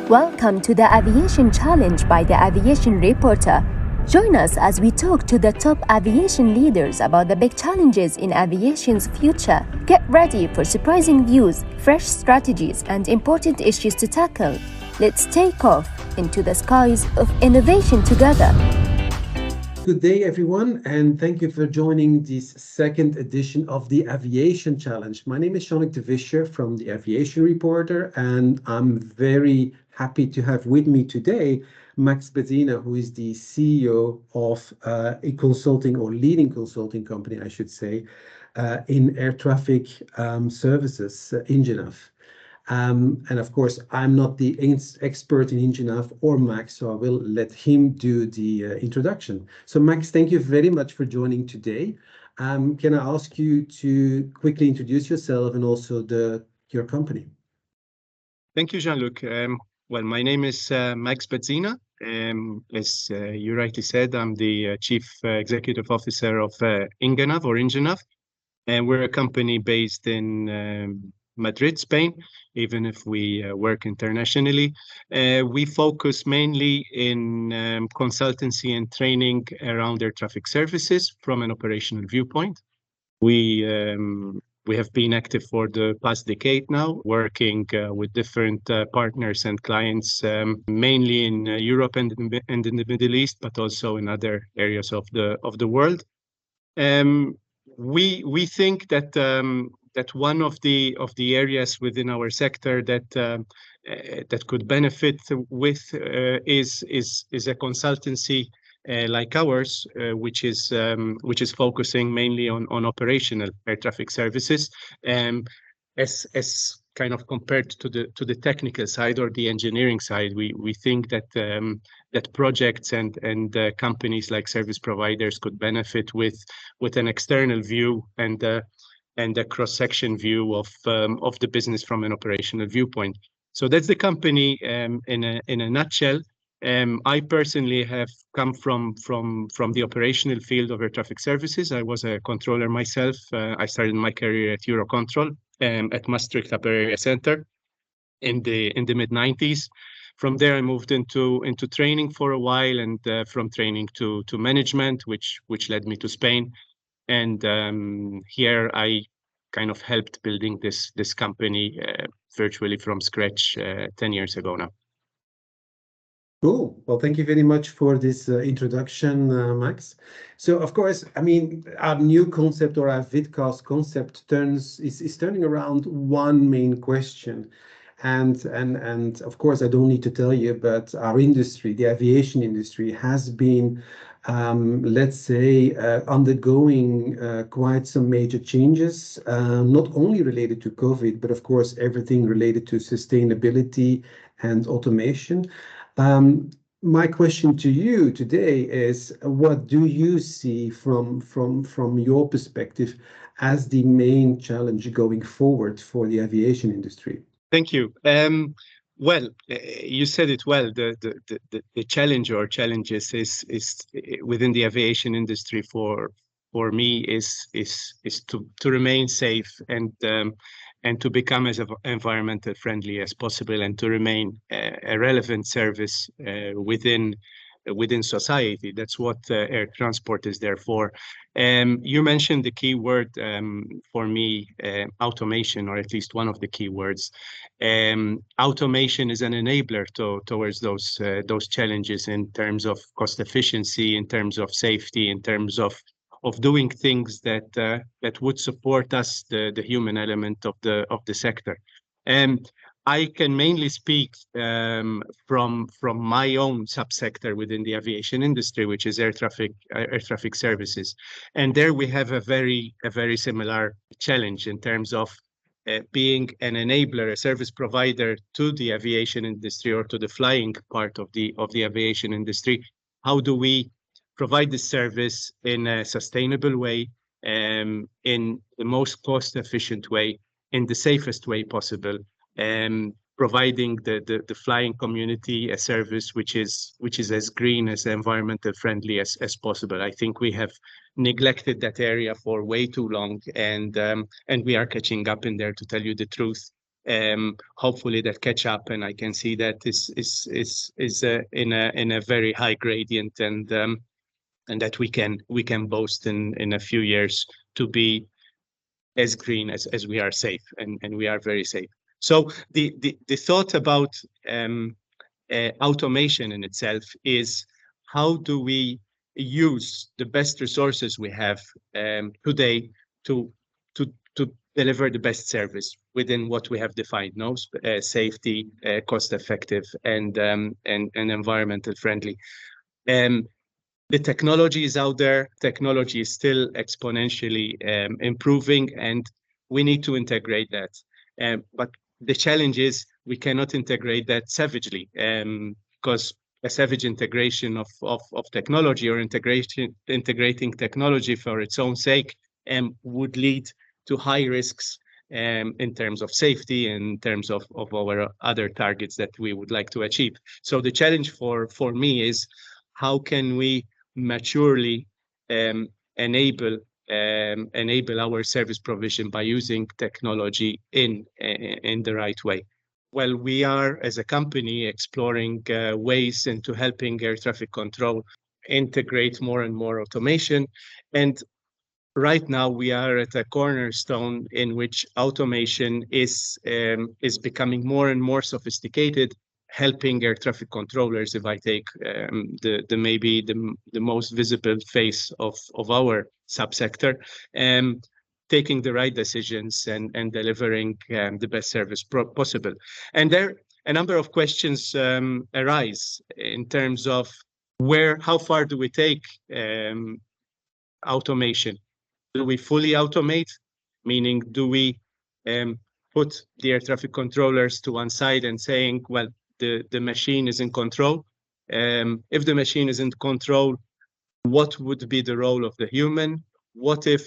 Welcome to the Aviation Challenge by the Aviation Reporter. Join us as we talk to the top aviation leaders about the big challenges in aviation's future. Get ready for surprising views, fresh strategies, and important issues to tackle. Let's take off into the skies of innovation together. Good day, everyone, and thank you for joining this second edition of the Aviation Challenge. My name is Jean-Luc de Vischer from the Aviation Reporter, and I'm very happy to have with me today Max Bezzina, who is the CEO of a consulting or leading consulting company, I should say, in air traffic services in Geneva. And of course, I'm not the expert in Ingenav or Max, so I will let him do the introduction. So Max, thank you very much for joining today. Can I ask you to quickly introduce yourself and also your company? Thank you, Jean-Luc. Well, my name is Max Bezzina. As you rightly said, I'm the Chief Executive Officer of Ingenav, and we're a company based in Madrid, Spain, even if we work internationally. We focus mainly in consultancy and training around air traffic services from an operational viewpoint. We have been active for the past decade now, working with different partners and clients, mainly in Europe and in the Middle East, but also in other areas of the world. We think that that one of the areas within our sector that could benefit with is a consultancy like ours, which is focusing mainly on operational air traffic services, as kind of compared to the technical side or the engineering side. We think that that projects and companies like service providers could benefit with an external view and a cross-section view of the business from an operational viewpoint. So that's the company in a nutshell. I personally have come from the operational field of air traffic services. I was a controller myself. I started my career at Eurocontrol at Maastricht Upper Area Center in the mid-90s. From there, I moved into training for a while, and from training to management, which led me to Spain. And here I kind of helped building this company virtually from scratch 10 years ago now. Cool. Well, thank you very much for this introduction, Max. So, of course, I mean, our new concept or our vidcast concept is turning around one main question. And of course, I don't need to tell you, but our industry, the aviation industry, has been, let's say, undergoing quite some major changes, not only related to COVID, but of course, everything related to sustainability and automation. My question to you today is, what do you see from your perspective as the main challenge going forward for the aviation industry? Thank you. Well, you said it well. The challenge or challenges is within the aviation industry for me is to remain safe and to become as environmental friendly as possible, and to remain a relevant service within society. That's what air transport is there for. You mentioned the key word for me, automation, or at least one of the key words. Automation is an enabler towards those challenges in terms of cost efficiency, in terms of safety, in terms of doing things that would support us, the human element of the sector. I can mainly speak from my own subsector within the aviation industry, which is air traffic services, and there we have a very similar challenge in terms of being an enabler, a service provider to the aviation industry or to the flying part of the aviation industry. How do we provide this service in a sustainable way, in the most cost-efficient way, in the safest way possible, providing the flying community a service which is as green, as environmental friendly as possible. I think we have neglected that area for way too long, and we are catching up in there, to tell you the truth. hopefully that catch up, and I can see that this is in a very high gradient, and that we can boast in a few years to be as green as we are safe, and we are very safe. So the thought about automation in itself is, how do we use the best resources we have today to to deliver the best service within what we have defined: no safety, cost effective, and environmental friendly. The technology is out there. Technology is still exponentially improving, and we need to integrate that. But the challenge is we cannot integrate that savagely, because a savage integration of technology, or integrating technology for its own sake, would lead to high risks in terms of safety, in terms of our other targets that we would like to achieve. So the challenge for me is, how can we maturely enable our service provision by using technology in the right way? Well, we are, as a company, exploring ways into helping air traffic control integrate more and more automation. And right now we are at a cornerstone in which automation is becoming more and more sophisticated, helping air traffic controllers. If I take the maybe the most visible face of our subsector, taking the right decisions and delivering the best service possible. And there a number of questions arise in terms of how far do we take automation? Do we fully automate? Meaning, do we put the air traffic controllers to one side and saying, well, the machine is in control? If the machine is in control, what would be the role of the human? What if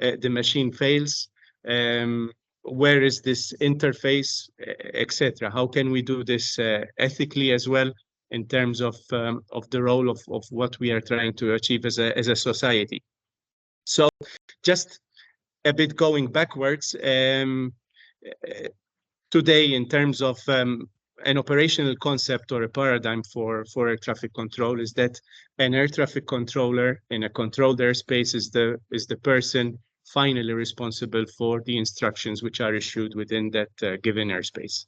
the machine fails? Where is this interface, etc.? How can we do this ethically as well, in terms of the role of what we are trying to achieve as a society? So just a bit going backwards, today, in terms of an operational concept or a paradigm for air traffic control, is that an air traffic controller in a controlled airspace is the person finally responsible for the instructions which are issued within that given airspace.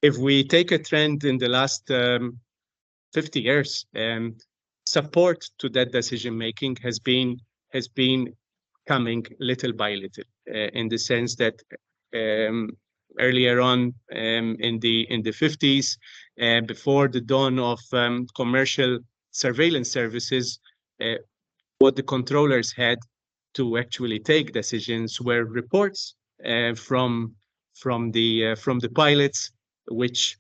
If we take a trend in the last 50 years, support to that decision making has been coming little by little, in the sense that earlier on in the 50s, before the dawn of commercial surveillance services, what the controllers had to actually take decisions were reports from the pilots, which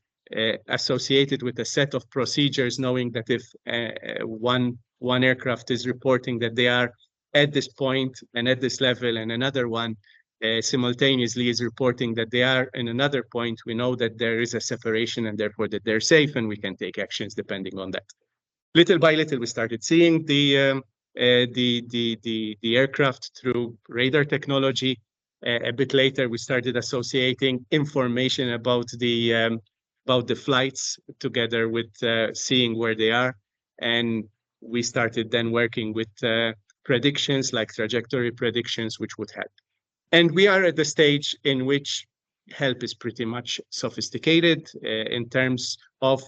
associated with a set of procedures, knowing that if one aircraft is reporting that they are at this point and at this level, and another one simultaneously is reporting that they are in another point, we know that there is a separation, and therefore that they're safe, and we can take actions depending on that. Little by little, we started seeing the aircraft through radar technology. A bit later, we started associating information about the flights together with seeing where they are, and we started then working with predictions like trajectory predictions, which would help. And we are at the stage in which help is pretty much sophisticated in terms of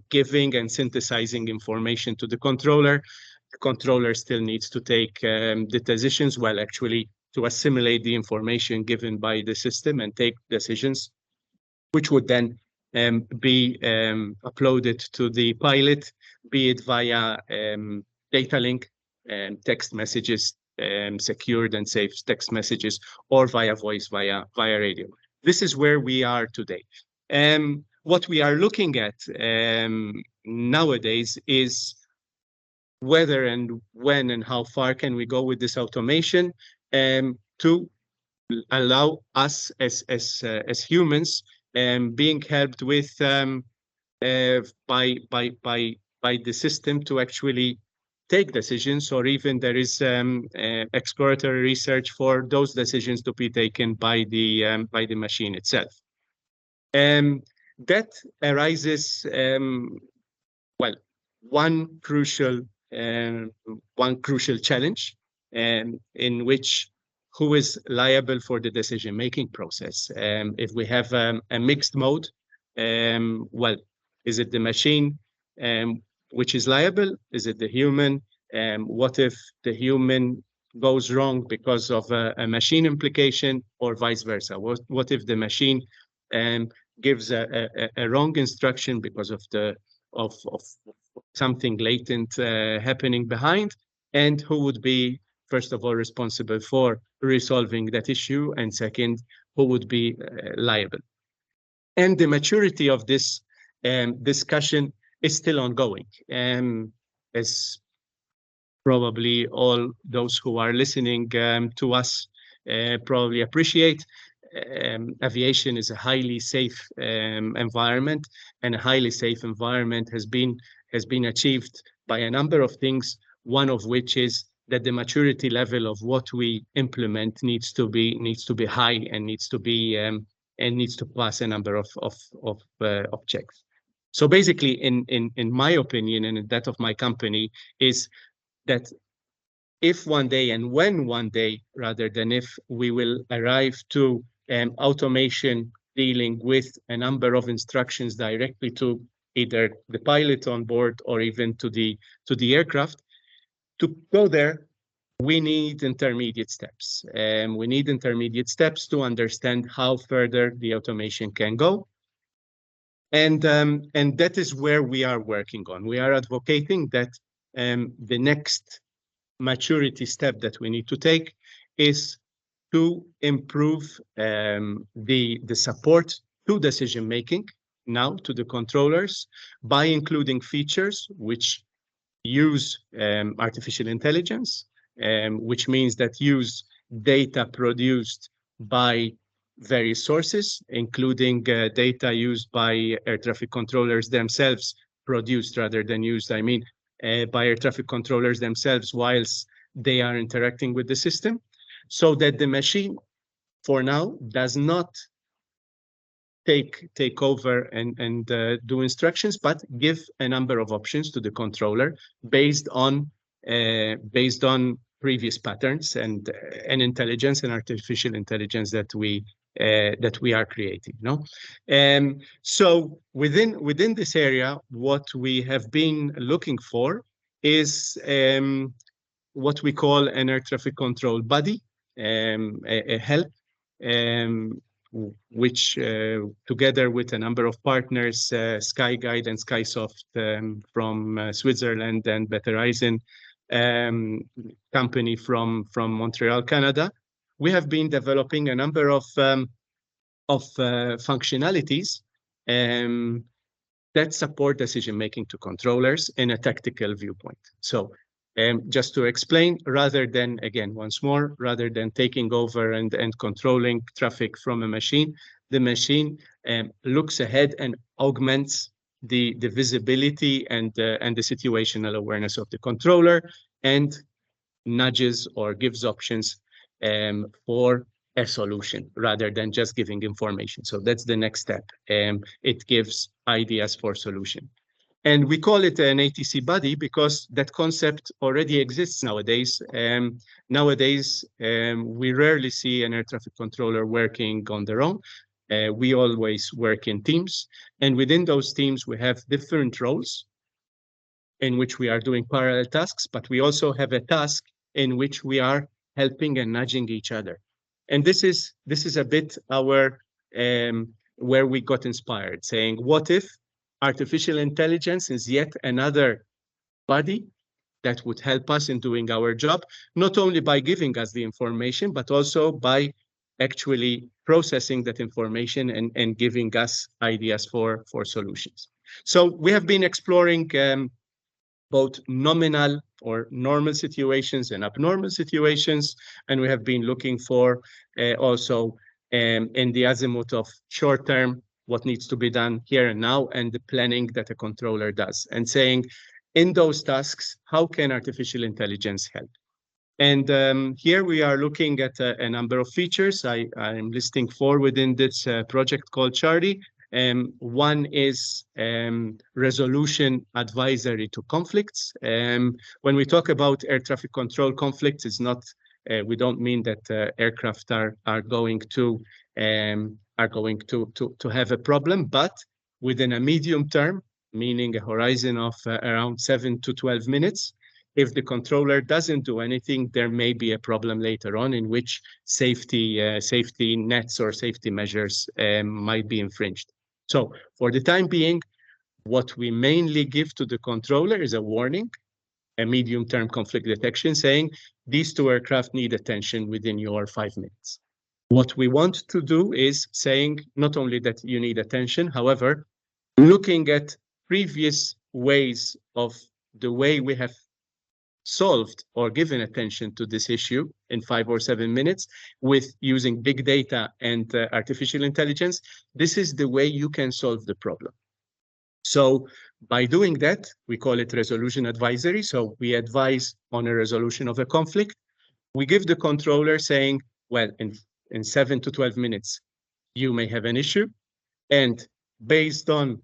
giving and synthesizing information to the controller. The controller still needs to take the decisions, well, actually to assimilate the information given by the system and take decisions, which would then be uploaded to the pilot, be it via data link, text messages, secured and safe text messages, or via voice, via radio. This is where we are today. What we are looking at nowadays is whether and when and how far can we go with this automation to allow us as humans being helped with by the system to actually take decisions, or even there is exploratory research for those decisions to be taken by the machine itself. That arises well, one crucial challenge, in which who is liable for the decision-making process. If we have a mixed mode, well, is it the machine which is liable? Is it the human? What if the human goes wrong because of a machine implication, or vice versa? What if the machine gives a wrong instruction because of something latent happening behind? And who would be, first of all, responsible for resolving that issue, and second, who would be liable? And the maturity of this discussion is still ongoing. As probably all those who are listening to us probably appreciate, aviation is a highly safe environment, and a highly safe environment has been achieved by a number of things, one of which is that the maturity level of what we implement needs to be high, and needs to pass a number of checks. So basically, in my opinion, and in that of my company, is that if one day, and when one day, rather than if, we will arrive to automation dealing with a number of instructions directly to either the pilot on board or even to the aircraft, to go there, we need intermediate steps. We need intermediate steps to understand how further the automation can go. And that is where we are working on. We are advocating that the next maturity step that we need to take is to improve the support to decision making now to the controllers, by including features which use artificial intelligence, which means that use data produced by various sources, including data used by air traffic controllers themselves, produced rather than used, I mean, by air traffic controllers themselves whilst they are interacting with the system, so that the machine, for now, does not take over and do instructions, but give a number of options to the controller based on previous patterns and intelligence and artificial intelligence that we are creating. No, so within this area, what we have been looking for is what we call an air traffic control buddy, a help, which together with a number of partners, SkyGuide and SkySoft from Switzerland, and Better Eisen company from Montreal, Canada, we have been developing a number of functionalities that support decision-making to controllers in a tactical viewpoint. So just to explain, rather than, again, once more, rather than taking over and controlling traffic from a machine, the machine looks ahead and augments the visibility and the situational awareness of the controller, and nudges or gives options for a solution rather than just giving information. So that's the next step. It gives ideas for solution. And we call it an ATC buddy because that concept already exists nowadays. Nowadays, we rarely see an air traffic controller working on their own. We always work in teams. And within those teams, we have different roles in which we are doing parallel tasks, but we also have a task in which we are helping and nudging each other. And this is a bit our where we got inspired, saying, what if artificial intelligence is yet another body that would help us in doing our job, not only by giving us the information, but also by actually processing that information and giving us ideas for solutions. So we have been exploring both nominal or normal situations and abnormal situations, and we have been looking for also in the azimuth of short term, what needs to be done here and now, and the planning that a controller does, and saying, in those tasks, how can artificial intelligence help? And here we are looking at a number of features. I'm listing 4 within this project called Charlie. One is resolution advisory to conflicts. When we talk about air traffic control conflicts, it's not, we don't mean that aircraft are going to have a problem, but within a medium term, meaning a horizon of around 7 to 12 minutes, if the controller doesn't do anything, there may be a problem later on in which safety nets or safety measures might be infringed. So for the time being, what we mainly give to the controller is a warning, a medium-term conflict detection saying, these 2 aircraft need attention within your 5 minutes. What we want to do is saying not only that you need attention, however, looking at previous ways of the way we have solved or given attention to this issue in 5 or 7 minutes with using big data and artificial intelligence, this is the way you can solve the problem. So by doing that, we call it resolution advisory. So we advise on a resolution of a conflict. We give the controller saying, well, in 7 to 12 minutes, you may have an issue. And based on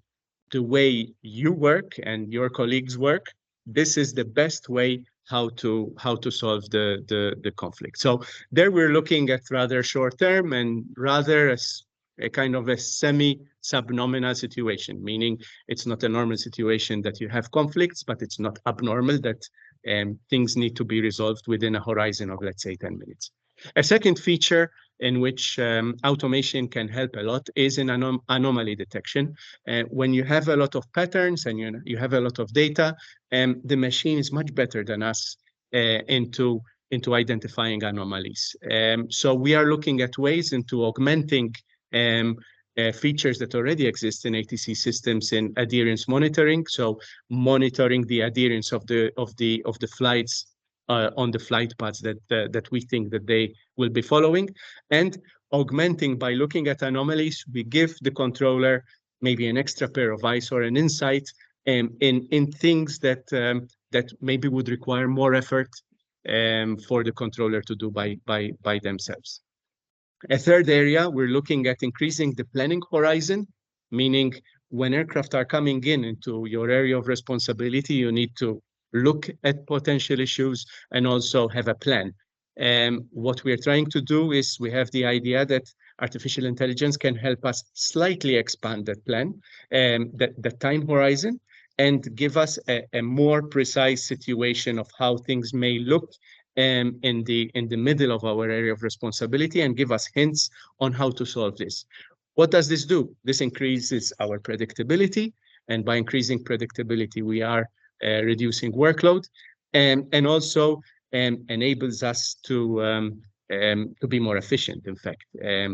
the way you work and your colleagues work, this is the best way how to solve the conflict. So there we're looking at rather short term and rather as a kind of a semi-subnominal situation, meaning it's not a normal situation that you have conflicts, but it's not abnormal that things need to be resolved within a horizon of, let's say, 10 minutes. A second feature in which automation can help a lot is in anomaly detection. When you have a lot of patterns and you have a lot of data, the machine is much better than us into identifying anomalies. So we are looking at ways into augmenting features that already exist in ATC systems in adherence monitoring. So monitoring the adherence of the flights on the flight paths that we think that they will be following, and augmenting by looking at anomalies. We give the controller maybe an extra pair of eyes or an insight in things that maybe would require more effort for the controller to do by themselves. A third area, we're looking at increasing the planning horizon, meaning when aircraft are coming into your area of responsibility, you need to look at potential issues and also have a plan. What we're trying to do is we have the idea that artificial intelligence can help us slightly expand that plan, the time horizon, and give us a more precise situation of how things may look in the middle of our area of responsibility and give us hints on how to solve this. What does this do? This increases our predictability, and by increasing predictability, we are reducing workload, and also enables us to be more efficient, in fact,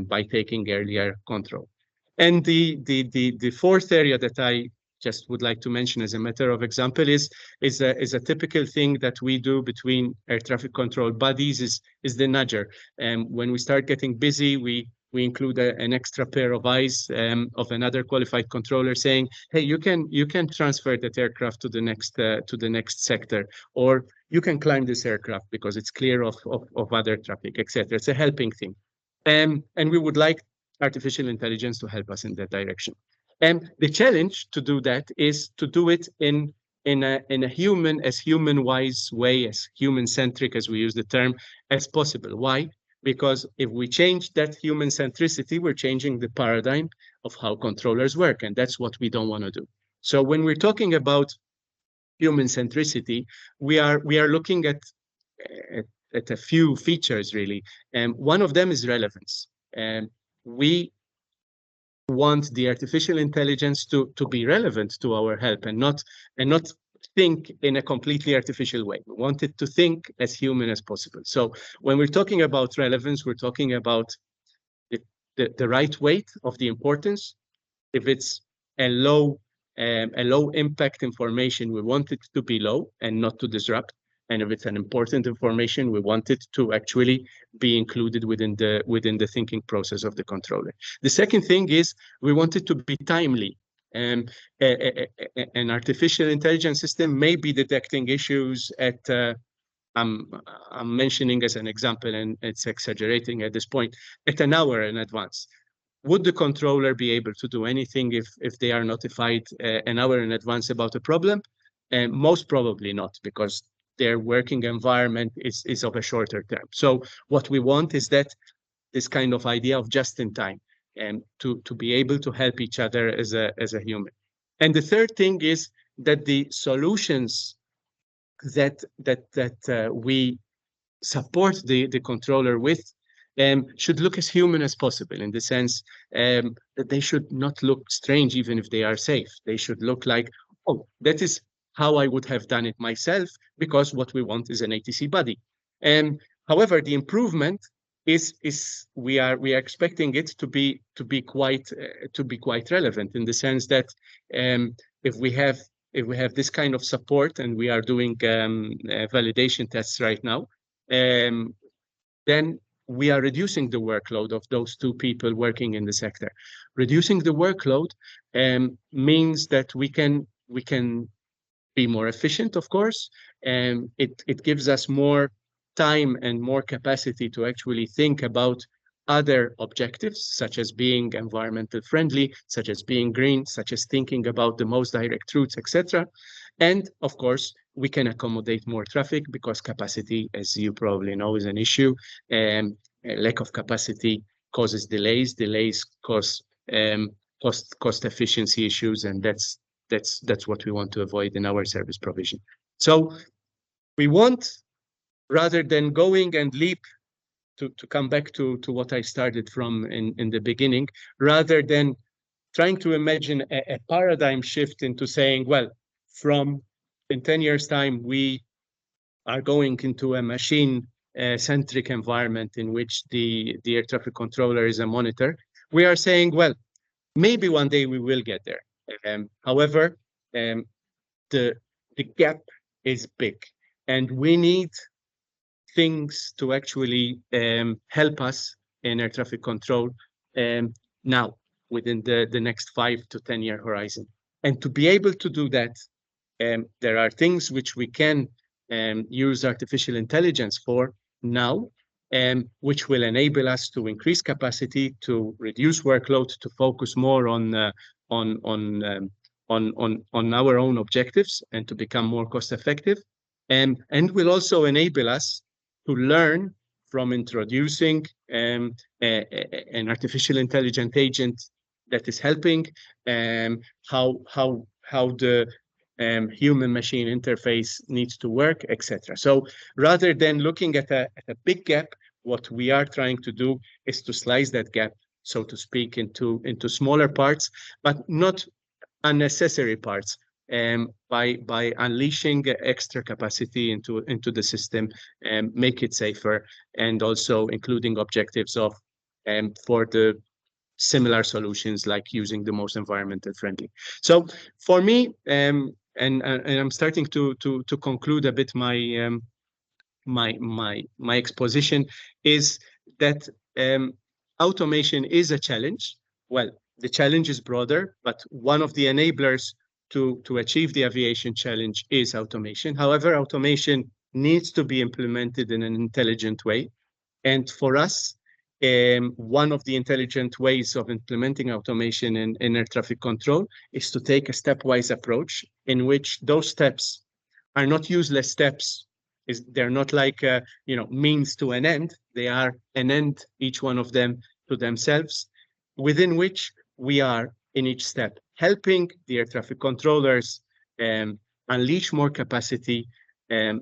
by taking earlier control. And the fourth area that I just would like to mention as a matter of example is a typical thing that we do between air traffic control bodies is the nudger. And when we start getting busy, we include an extra pair of eyes of another qualified controller saying, hey, you can transfer that aircraft to the next sector, or you can climb this aircraft because it's clear of other traffic, etc. It's a helping thing. And we would like artificial intelligence to help us in that direction. And the challenge to do that is to do it in a human-wise way, as human-centric, as we use the term, as possible. Why? Because if we change that human centricity, we're changing the paradigm of how controllers work, and that's what we don't want to do. So when we're talking about human centricity, we are looking at a few features really, and one of them is relevance. And we want the artificial intelligence to be relevant to our help and not think in a completely artificial way. We want it to think as human as possible. So when we're talking about relevance, we're talking about the right weight of the importance. If it's a low impact information, we want it to be low and not to disrupt. And if it's an important information, we want it to actually be included within the thinking process of the controller. The second thing is we want it to be timely. An artificial intelligence system may be detecting issues at I'm mentioning as an example, and it's exaggerating at this point, at an hour in advance. Would the controller be able to do anything if they are notified an hour in advance about a problem? Most probably not, because their working environment is of a shorter term. So what we want is that this kind of idea of just in time, and to be able to help each other as a human. And the third thing is that the solutions that we support the controller with should look as human as possible, in the sense that they should not look strange even if they are safe. They should look like, oh, that is how I would have done it myself, because what we want is an ATC buddy. However, the improvement is we are expecting it to be quite relevant, in the sense that if we have this kind of support, and we are doing validation tests right now, then we are reducing the workload of those two people working in the sector. Reducing the workload means that we can be more efficient, of course, and it gives us more time and more capacity to actually think about other objectives, such as being environmental friendly, such as being green, such as thinking about the most direct routes, etc. And of course, we can accommodate more traffic, because capacity, as you probably know, is an issue. Lack of capacity causes delays. Delays cause cost efficiency issues, and that's what we want to avoid in our service provision. So we want, rather than going and leap to come back to what I started from in the beginning, rather than trying to imagine a paradigm shift into saying, well, from in 10 years time, we are going into a machine centric environment in which the air traffic controller is a monitor. We are saying, well, maybe one day we will get there. However, the gap is big, and we need things to actually help us in air traffic control now, within the next 5 to 10 year horizon. And to be able to do that, there are things which we can use artificial intelligence for now, which will enable us to increase capacity, to reduce workload, to focus more on our own objectives, and to become more cost effective, and will also enable us to learn from introducing an artificial intelligent agent that is helping, how the human machine interface needs to work, etc. So rather than looking at a big gap, what we are trying to do is to slice that gap, so to speak, into smaller parts, but not unnecessary parts, by unleashing extra capacity into the system, and make it safer, and also including objectives of for the similar solutions, like using the most environmental friendly. So for me, and I'm starting to conclude a bit my my exposition, is that automation is a challenge. Well, the challenge is broader, but one of the enablers to achieve the aviation challenge is automation. However, automation needs to be implemented in an intelligent way. And for us, one of the intelligent ways of implementing automation in air traffic control is to take a stepwise approach, in which those steps are not useless steps. They're not like means to an end. They are an end, each one of them, to themselves, within which we are in each step helping the air traffic controllers unleash more capacity,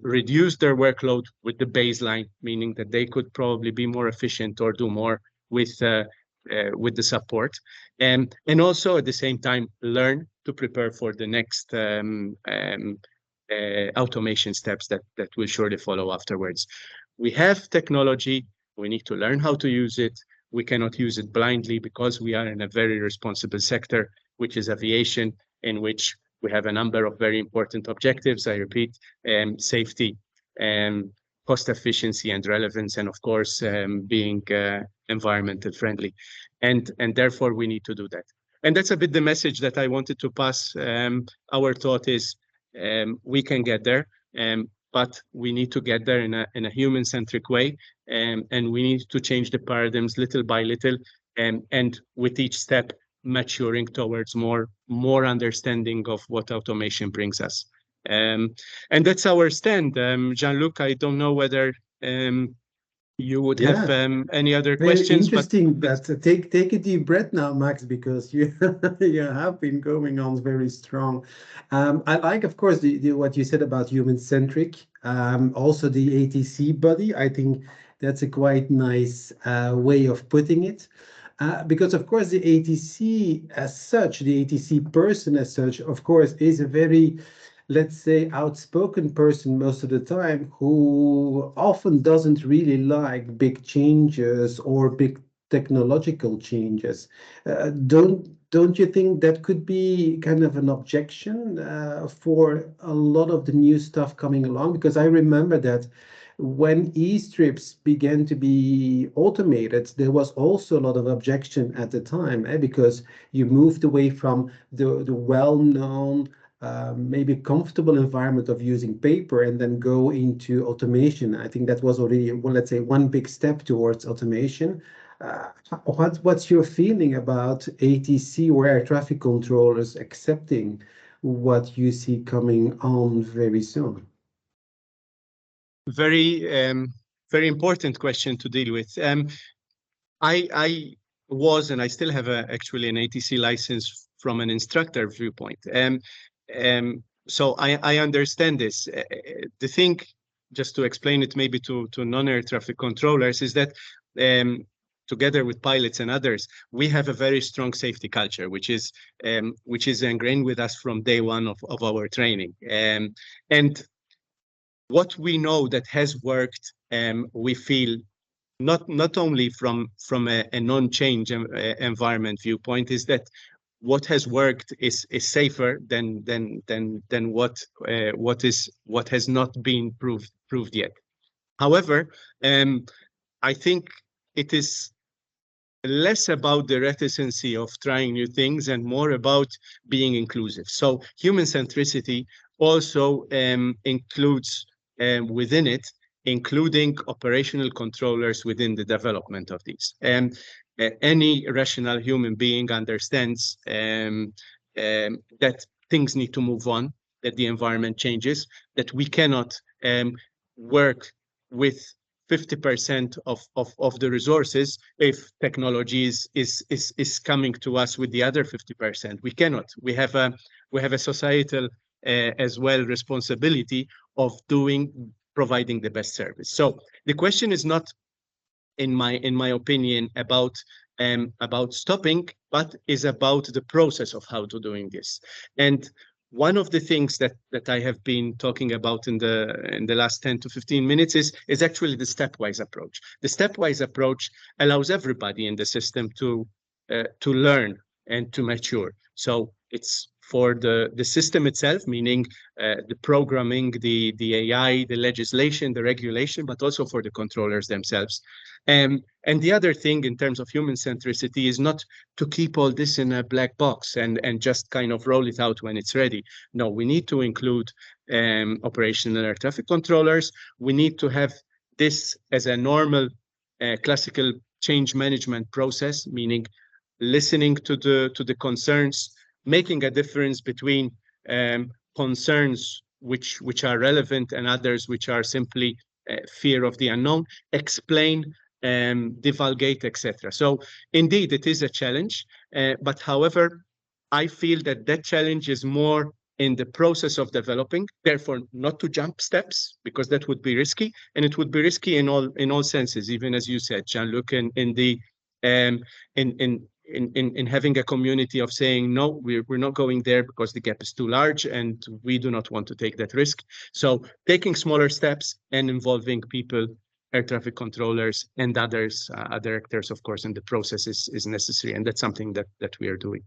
reduce their workload with the baseline, meaning that they could probably be more efficient or do more with the support, and also at the same time learn to prepare for the next automation steps that will surely follow afterwards. We have technology. We need to learn how to use it. We cannot use it blindly, because we are in a very responsible sector, which is aviation, in which we have a number of very important objectives. I repeat, safety, cost efficiency and relevance, and of course, being environmental friendly. And therefore, we need to do that. and that's a bit the message that I wanted to pass. Our thought is we can get there, but we need to get there in a human-centric way, and we need to change the paradigms little by little, and with each step maturing towards more understanding of what automation brings us. And that's our stand. Jean-Luc, I don't know whether you would have any other Very questions, interesting, but take a deep breath now, Max, because you you have been going on very strong. I like, of course, the what you said about human-centric. Also the ATC body. I think that's a quite nice way of putting it. Because of course the ATC as such, the ATC person as such, of course, is a very, let's say, outspoken person most of the time, who often doesn't really like big changes or big technological changes. Don't you think that could be kind of an objection for a lot of the new stuff coming along? Because I remember that when e-strips began to be automated, there was also a lot of objection at the time, because you moved away from the well-known, maybe comfortable environment of using paper and then go into automation. I think that was already, well, let's say, one big step towards automation. What's your feeling about ATC or air traffic controllers accepting what you see coming on very soon? very important question to deal with. I was, and I still have actually an ATC license from an instructor viewpoint. So I understand this. The thing, just to explain it maybe to non-air traffic controllers, is that together with pilots and others, we have a very strong safety culture, which is ingrained with us from day one of our training. And what we know that has worked, we feel, not only from a non-change environment viewpoint, is that what has worked is safer than what has not been proved yet. However, I think it is less about the reticency of trying new things and more about being inclusive. So human centricity also includes within it, including operational controllers within the development of these. And any rational human being understands that things need to move on, that the environment changes, that we cannot work with 50% of the resources if technology is coming to us with the other 50%. We cannot. We have a societal as well responsibility of providing the best service. So the question is not, in my opinion, about stopping, but is about the process of how to doing this. And one of the things that I have been talking about in the last 10 to 15 minutes is actually the stepwise approach. The stepwise approach allows everybody in the system to learn and to mature. So it's for the system itself, meaning the programming, the AI, the legislation, the regulation, but also for the controllers themselves. And the other thing in terms of human centricity is not to keep all this in a black box and just kind of roll it out when it's ready. No, we need to include operational air traffic controllers. We need to have this as a normal classical change management process, meaning listening to the concerns, making a difference between concerns which are relevant and others which are simply fear of the unknown, explain, divulgate, etc. So indeed, it is a challenge. But however, I feel that challenge is more in the process of developing, therefore not to jump steps, because that would be risky, and it would be risky in all senses, even as you said, Jean-Luc, in having a community of saying, no, we're not going there because the gap is too large and we do not want to take that risk. So taking smaller steps and involving people, air traffic controllers and others, other actors, of course, in the process is necessary. And that's something that we are doing.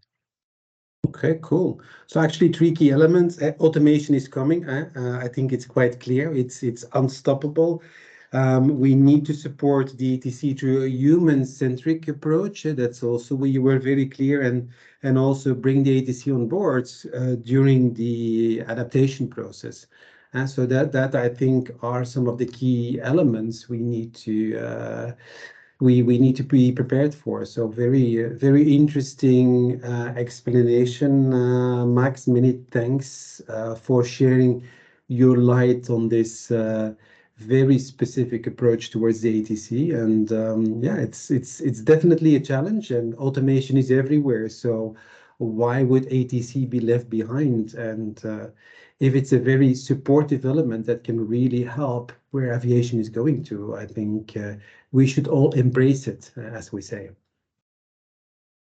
Okay, cool. So actually 3 key elements. Automation is coming. I think it's quite clear. It's unstoppable. We need to support the ATC through a human-centric approach. That's also we were very clear, and also bring the ATC on board during the adaptation process. And so that I think are some of the key elements we need to be prepared for. So very interesting explanation, Max. Many thanks for sharing your light on this very specific approach towards the ATC. And yeah, it's definitely a challenge, and automation is everywhere. So why would ATC be left behind? And if it's a very supportive element that can really help where aviation is going to, I think we should all embrace it, as we say.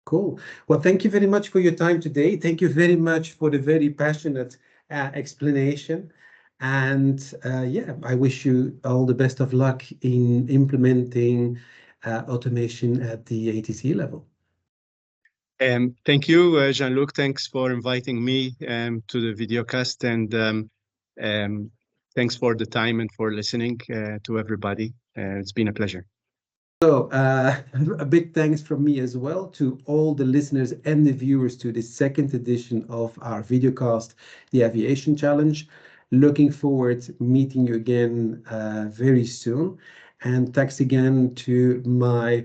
Cool. Well, thank you very much for your time today. Thank you very much for the very passionate explanation. And yeah, I wish you all the best of luck in implementing automation at the ATC level. Thank you, Jean-Luc. Thanks for inviting me to the videocast, and thanks for the time and for listening to everybody. It's been a pleasure. So a big thanks from me as well to all the listeners and the viewers to the second edition of our videocast, the Aviation Challenge. Looking forward to meeting you again very soon. And thanks again to my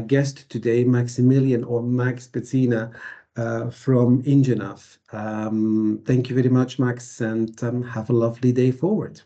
guest today, Maximilian or Max Bezzina from Ingenuff. Thank you very much, Max, and have a lovely day forward.